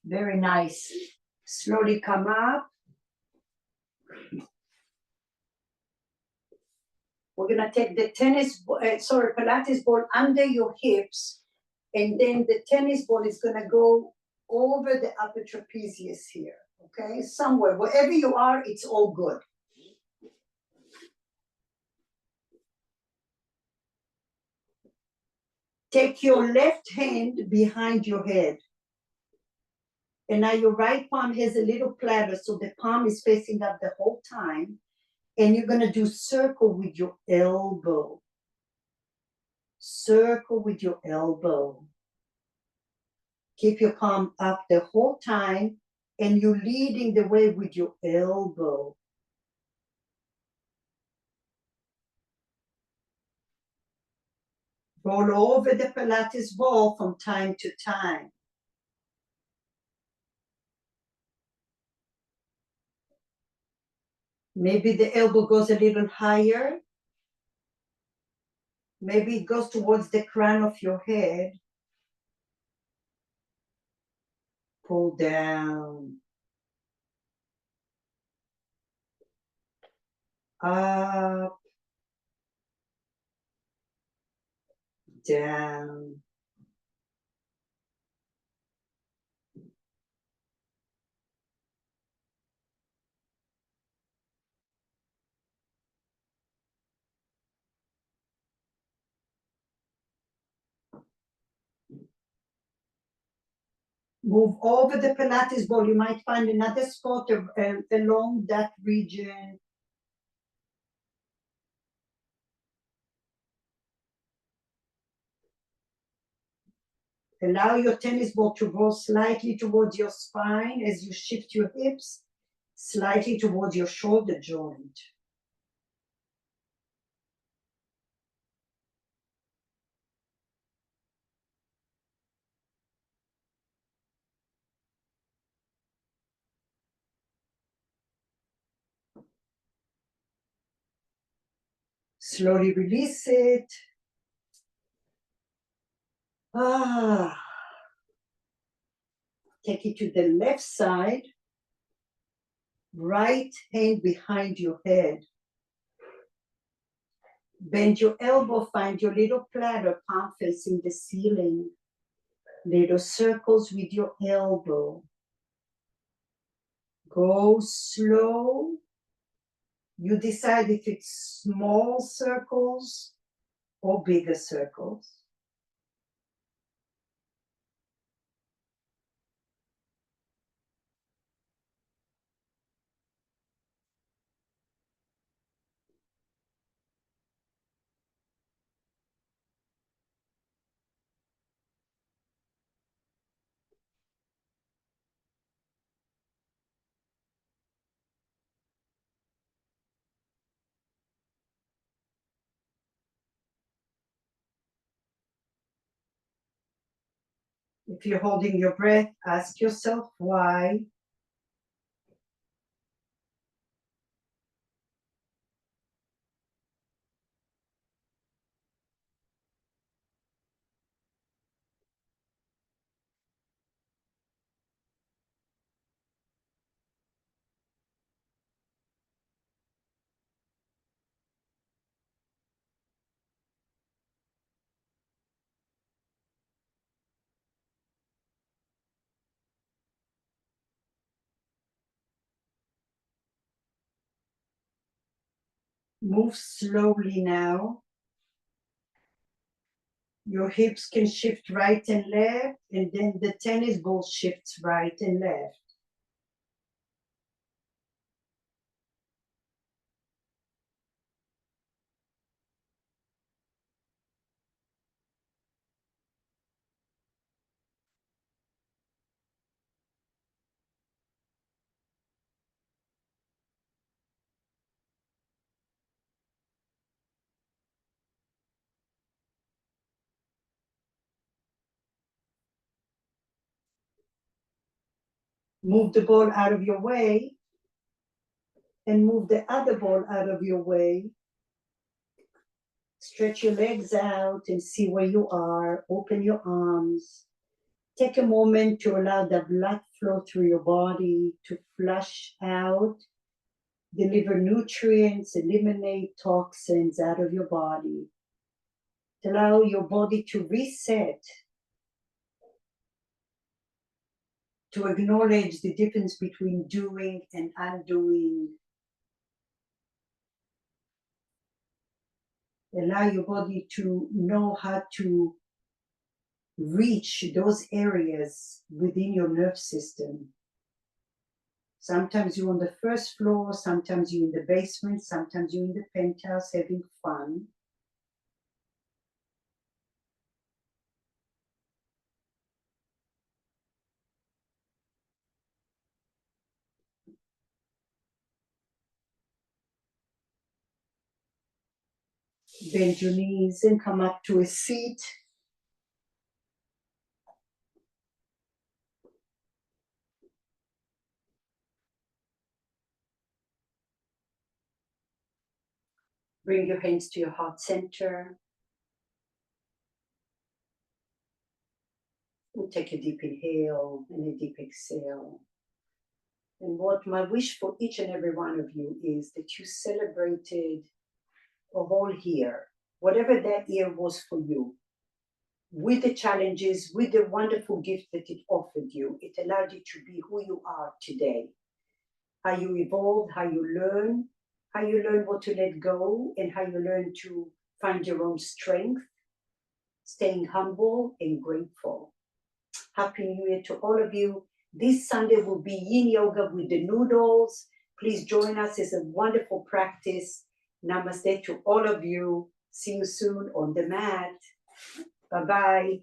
Very nice. Slowly come up. We're gonna take the Pilates ball under your hips, and then the tennis ball is gonna go over the upper trapezius here, okay? Somewhere, wherever you are, it's all good. Take your left hand behind your head. And now your right palm has a little platter, so the palm is facing up the whole time. And you're gonna do circle with your elbow. Circle with your elbow. Keep your palm up the whole time, and you're leading the way with your elbow. Roll over the Pilates ball from time to time. Maybe the elbow goes a little higher. Maybe it goes towards the crown of your head. Pull down. Up. Down. Move over the Pilates ball. You might find another spot along that region. Allow your tennis ball to roll slightly towards your spine as you shift your hips slightly towards your shoulder joint. Slowly release it. Take it to the left side. Right hand behind your head. Bend your elbow, find your little platter, palm facing the ceiling. Little circles with your elbow. Go slow. You decide if it's small circles or bigger circles. If you're holding your breath, ask yourself why. Move slowly now. Your hips can shift right and left, and then the tennis ball shifts right and left. Move the ball out of your way and move the other ball out of your way. Stretch your legs out and see where you are. Open your arms. Take a moment to allow the blood flow through your body to flush out, deliver nutrients, eliminate toxins out of your body. Allow your body to reset, to acknowledge the difference between doing and undoing. Allow your body to know how to reach those areas within your nerve system. Sometimes you're on the first floor, sometimes you're in the basement, sometimes you're in the penthouse having fun. Bend your knees and come up to a seat. Bring your hands to your heart center. And take a deep inhale and a deep exhale. And what my wish for each and every one of you is that you celebrated a whole year, whatever that year was for you, with the challenges, with the wonderful gift that it offered you. It allowed you to be who you are today. How you evolved, how you learn what to let go, and how you learn to find your own strength, staying humble and grateful. Happy New Year to all of you. This Sunday will be yin yoga with the noodles. Please join us. It's a wonderful practice. Namaste to all of you. See you soon on the mat. Bye-bye.